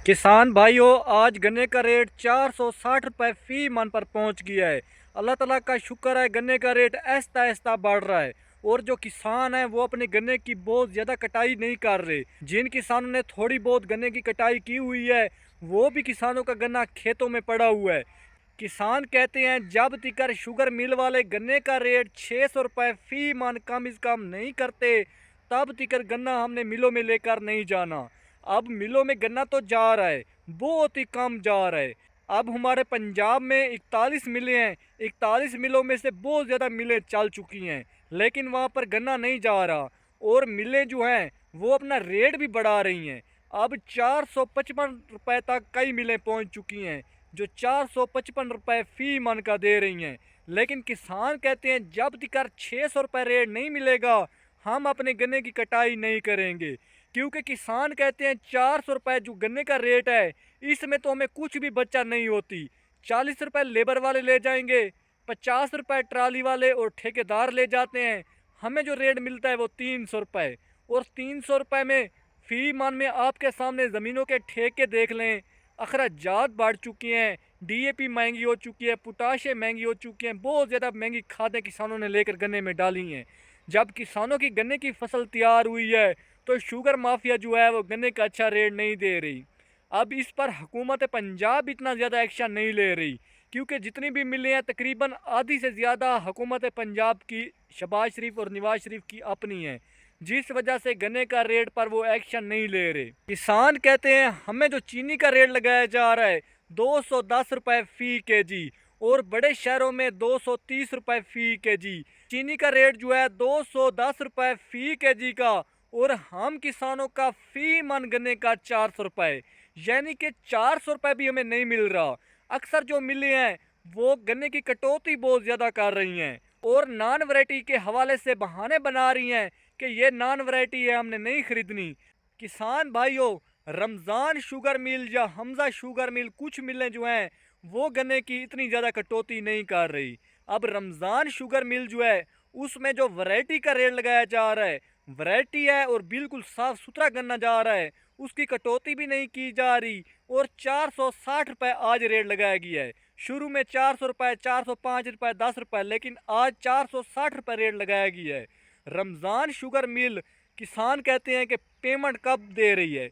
किसान भाइयों, आज गन्ने का रेट 460 रुपये फी मन पर पहुंच गया है। अल्लाह ताला का शुक्र है, गन्ने का रेट ऐसा ऐसा बढ़ रहा है। और जो किसान हैं वो अपने गन्ने की बहुत ज़्यादा कटाई नहीं कर रहे। जिन किसानों ने थोड़ी बहुत गन्ने की कटाई की हुई है, वो भी किसानों का गन्ना खेतों में पड़ा हुआ है। किसान कहते हैं जब तक शुगर मिल वाले गन्ने का रेट 600 रुपये फी मन कम इस कम नहीं करते, तब तक गन्ना हमने मिलों में लेकर नहीं जाना। अब मिलों में गन्ना तो जा रहा है, बहुत ही कम जा रहा है। अब हमारे पंजाब में 41 मिलें हैं। 41 मिलों में से बहुत ज़्यादा मिलें चल चुकी हैं, लेकिन वहाँ पर गन्ना नहीं जा रहा। और मिलें जो हैं वो अपना रेट भी बढ़ा रही हैं। अब 455 रुपये तक कई मिलें पहुँच चुकी हैं, जो 455 रुपये फी मन का दे रही हैं। लेकिन किसान कहते हैं जब तक 600 रुपये रेट नहीं मिलेगा, हम अपने गन्ने की कटाई नहीं करेंगे। क्योंकि किसान कहते हैं 400 रुपये जो गन्ने का रेट है, इसमें तो हमें कुछ भी बचत नहीं होती। 40 रुपये लेबर वाले ले जाएंगे, 50 रुपये ट्राली वाले और ठेकेदार ले जाते हैं। हमें जो रेट मिलता है वो 300 रुपये। और 300 रुपये में फी मन में आपके सामने ज़मीनों के ठेके देख लें, अखराजात बढ़ चुकी हैं, डीएपी महंगी हो चुकी है, पोटाशे महंगी हो चुकी हैं, बहुत ज़्यादा महंगी खादें किसानों ने लेकर गन्ने में डाली हैं। जब किसानों की गन्ने की फसल तैयार हुई है, तो शुगर माफिया जो है वो गन्ने का अच्छा रेट नहीं दे रही। अब इस पर हुकूमत पंजाब इतना ज़्यादा एक्शन नहीं ले रही, क्योंकि जितनी भी मिलें हैं तकरीबन आधी से ज़्यादा हुकूमत पंजाब की शहबाज शरीफ और नवाज शरीफ की अपनी है, जिस वजह से गन्ने का रेट पर वो एक्शन नहीं ले रहे। किसान कहते हैं हमें जो चीनी का रेट लगाया जा रहा है 210 रुपये फ़ी केजी, और बड़े शहरों में 230 रुपये फ़ी केजी चीनी का रेट जो है 210 रुपये फ़ी केजी का। और हम किसानों का फी मन गन्ने का 400 रुपये, यानी कि 400 रुपये भी हमें नहीं मिल रहा। अक्सर जो मिले हैं वो गन्ने की कटौती बहुत ज़्यादा कर रही हैं, और नॉन वैरायटी के हवाले से बहाने बना रही हैं कि ये नॉन वैरायटी है, हमने नहीं खरीदनी। किसान भाइयों, रमज़ान शुगर मिल या हमजा शुगर मिल, कुछ मिलें जो हैं वो गन्ने की इतनी ज़्यादा कटौती नहीं कर रही। अब रमज़ान शुगर मिल जो है उसमें जो वैरायटी का रेट लगाया जा रहा है, वैरायटी है और बिल्कुल साफ़ सुथरा गन्ना जा रहा है, उसकी कटौती भी नहीं की जा रही। और 460 रुपये आज रेट लगाया गया है। शुरू में 400 रुपये, 405 रुपये, 10 रुपये, लेकिन आज 460 रुपये रेट लगाया गया है। रमज़ान शुगर मिल किसान कहते हैं कि पेमेंट कब दे रही है।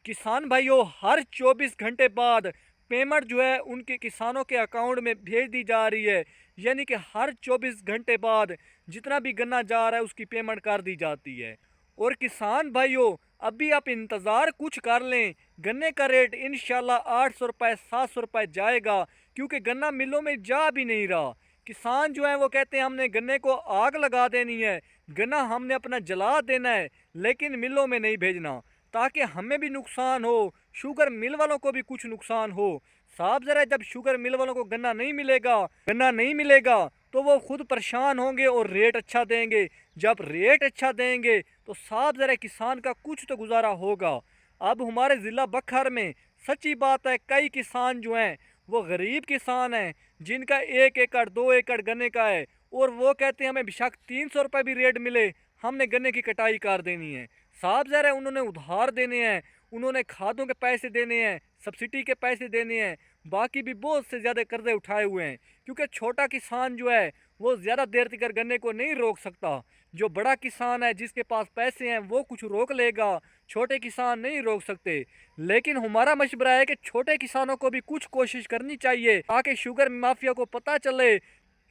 किसान भाइयों, हर 24 घंटे बाद पेमेंट जो है उनके किसानों के अकाउंट में भेज दी जा रही है, यानी कि हर 24 घंटे बाद जितना भी गन्ना जा रहा है उसकी पेमेंट कर दी जाती है। और किसान भाइयों, अभी आप इंतज़ार कुछ कर लें, गन्ने का रेट इंशाल्लाह 800 रुपये, 700 रुपये जाएगा, क्योंकि गन्ना मिलों में जा भी नहीं रहा। किसान जो है वो कहते हैं हमने गन्ने को आग लगा देनी है, गन्ना हमने अपना जला देना है, लेकिन मिलों में नहीं भेजना, ताकि हमें भी नुकसान हो, शुगर मिल वालों को भी कुछ नुकसान हो। साफ ज़रा, जब शुगर मिल वालों को गन्ना नहीं मिलेगा तो वो खुद परेशान होंगे और रेट अच्छा देंगे। जब रेट अच्छा देंगे तो साफ ज़रा किसान का कुछ तो गुजारा होगा। अब हमारे ज़िला बखर में सच्ची बात है, कई किसान जो हैं वो गरीब किसान हैं, जिनका 1 एकड़ 2 एकड़ गन्ने का है, और वो कहते हैं हमें बेशक 300 रुपये भी रेट मिले, हमने गन्ने की कटाई कर देनी है। साफ ज़रा उन्होंने उधार देने हैं, उन्होंने खादों के पैसे देने हैं, सब्सिडी के पैसे देने हैं, बाकी भी बहुत से ज़्यादा कर्जे उठाए हुए हैं। क्योंकि छोटा किसान जो है वो ज़्यादा देर तक गन्ने को नहीं रोक सकता। जो बड़ा किसान है जिसके पास पैसे हैं वो कुछ रोक लेगा, छोटे किसान नहीं रोक सकते। लेकिन हमारा मशवरा है कि छोटे किसानों को भी कुछ कोशिश करनी चाहिए, ताकि शुगर माफिया को पता चले,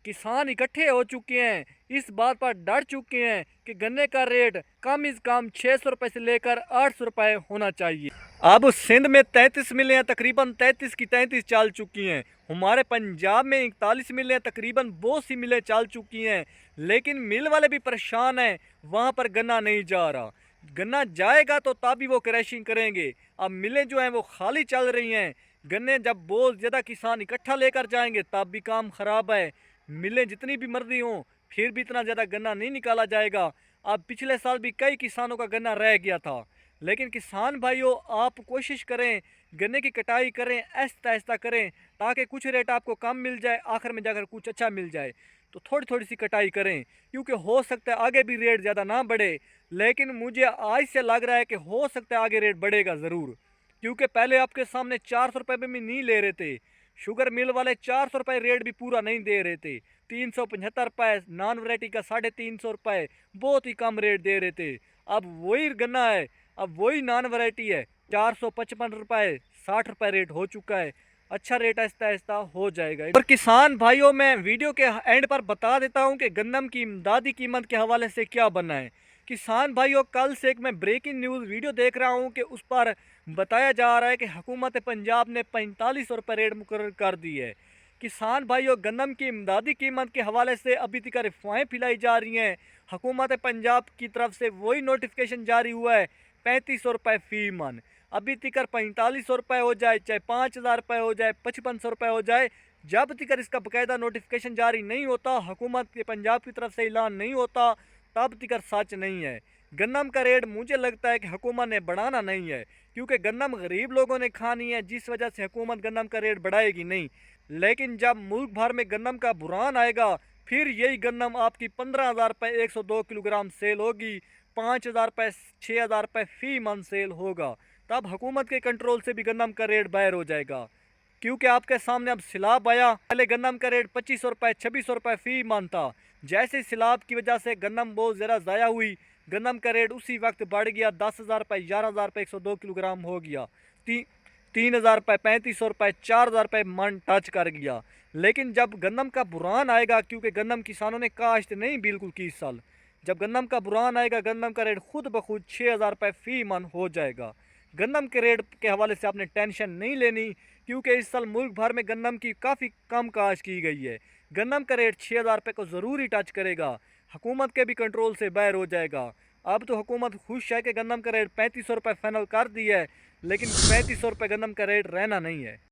किसान इकट्ठे हो चुके हैं, इस बात पर डर चुके हैं कि गन्ने का रेट कम से कम 600 रुपये से लेकर 800 रुपये होना चाहिए। अब सिंध में 33 मिलें हैं, तकरीबन 33 की 33 चल चुकी हैं। हमारे पंजाब में 41 मिलें हैं, तकरीबन बहुत सी मिलें चल चुकी हैं, लेकिन मिल वाले भी परेशान हैं, वहाँ पर गन्ना नहीं जा रहा। गन्ना जाएगा तो तभी वो क्रैशिंग करेंगे। अब मिलें जो हैं वो खाली चल रही हैं। गन्ने जब बहुत ज़्यादा किसान इकट्ठा लेकर जाएंगे तब भी काम ख़राब है। मिलें जितनी भी मर्जी हों, फिर भी इतना ज़्यादा गन्ना नहीं निकाला जाएगा। अब पिछले साल भी कई किसानों का गन्ना रह गया था। लेकिन किसान भाइयों, आप कोशिश करें, गन्ने की कटाई करें, आहिस्ता आहिस्ता करें, ताकि कुछ रेट आपको कम मिल जाए, आखिर में जाकर कुछ अच्छा मिल जाए। तो थोड़ी थोड़ी सी कटाई करें, क्योंकि हो सकता है आगे भी रेट ज़्यादा ना बढ़े, लेकिन मुझे आज से लग रहा है कि हो सकता है आगे रेट बढ़ेगा ज़रूर। क्योंकि पहले आपके सामने 400 रुपये में भी नहीं ले रहे थे। शुगर मिल वाले 400 रुपये रेट भी पूरा नहीं दे रहे थे। 375 रुपये नॉन वैरायटी का, 350 रुपये बहुत ही कम रेट दे रहे थे। अब वही गन्ना है, अब वही नॉन वैरायटी है, 455 रुपये, 60 रुपये रेट हो चुका है। अच्छा रेट आहिस्ता आहिस्ता हो जाएगा। और किसान भाइयों, मैं वीडियो के एंड पर बता देता हूं कि गंदम की इमदादी कीमत के हवाले से क्या बना है। किसान भाइयों, कल से एक मैं ब्रेकिंग न्यूज़ वीडियो देख रहा हूं कि उस पर बताया जा रहा है कि हुकूमत पंजाब ने 4500 रुपये रेट मुकर्रर कर दी है। किसान भाइयों, गंदम की इमदादी कीमत के हवाले से अभी तक अफवाहें फैलाई जा रही हैं। हुकूमत पंजाब की तरफ से वही नोटिफिकेशन जारी हुआ है, 3500 रुपये फ़ी मन। अभी तक 4500 रुपये हो जाए, चाहे 5000 रुपये हो जाए, 5500 रुपये हो जाए, जब तक इसका बाकायदा नोटिफिकेशन जारी नहीं होता, हुकूमत के पंजाब की तरफ से ऐलान नहीं होता, तब तक सच नहीं है। गन्नम का रेट मुझे लगता है कि हुकूमत ने बढ़ाना नहीं है, क्योंकि गन्नम गरीब लोगों ने खानी है, जिस वजह से हुकूमत गन्नम का रेट बढ़ाएगी नहीं। लेकिन जब मुल्क भर में गन्नम का बुरान आएगा, फिर यही गन्नम आपकी 15,000 रुपये 102 किलोग्राम सेल होगी, 5,000 रुपये 6,000 रुपये फ़ी मन सेल होगा। तब हुकूमत के कंट्रोल से भी गन्नम का रेट बाहर हो जाएगा। क्योंकि आपके सामने अब सिलाब आया, पहले गन्नम का रेट 2500 रुपये 2600 रुपये फ़ी मन था। जैसे सिलाब की वजह से गन्नम बहुत ज़्यादा ज़ाया हुई, गन्नम का रेट उसी वक्त बढ़ गया, 10,000 रुपये 11,000 रुपये 102 किलोग्राम हो गया, 3,000 रुपये 3500 रुपये 4,000 रुपये मन टच कर गया। लेकिन जब गन्नम का बुरान आएगा, क्योंकि गन्नम किसानों ने काश्त नहीं बिल्कुल की इस साल, जब गन्नम का बुरान आएगा, गन्नम का रेट खुद ब खुद 6,000 रुपये फ़ी मन हो जाएगा। गन्नम के रेट के हवाले से आपने टेंशन नहीं लेनी, क्योंकि इस साल मुल्क भर में गन्नम की काफ़ी कम काश्त की गई है। गन्नम का रेट 6,000 रुपये को ज़रूर ही टच करेगा, हुकूमत के भी कंट्रोल से बाहर हो जाएगा। अब तो हुकूमत खुश है कि गन्नम का रेट 3500 रुपये फाइनल कर दी है, लेकिन 3500 रुपये गन्नम का रेट रहना नहीं है।